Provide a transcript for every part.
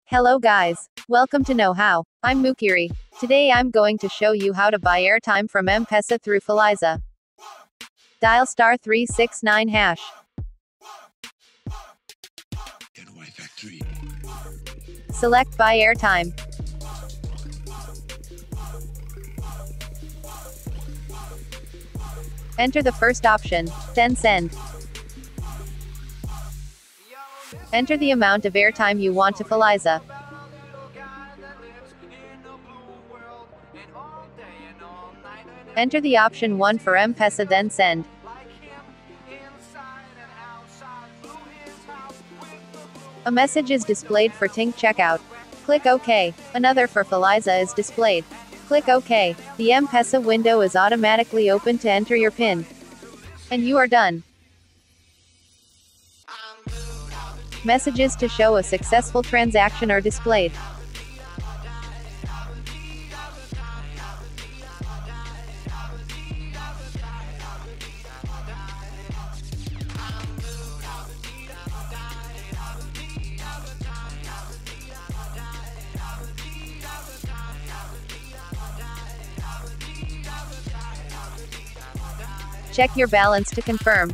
Hello guys. Welcome to Know How. I'm Mukiri. Today I'm going to show you how to buy airtime from Mpesa through Fuliza. Dial *369#. Select Buy Airtime. Enter the first option, then Send. Enter the amount of airtime you want to Fuliza. Enter the option 1 for Mpesa, then Send. A message is displayed for Tink checkout. Click OK. Another for Fuliza is displayed. Click OK. The Mpesa window is automatically open to enter your PIN. And you are done. Messages to show a successful transaction are displayed. Check your balance to confirm.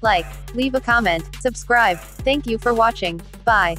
Like, leave a comment, subscribe. Thank you for watching. Bye.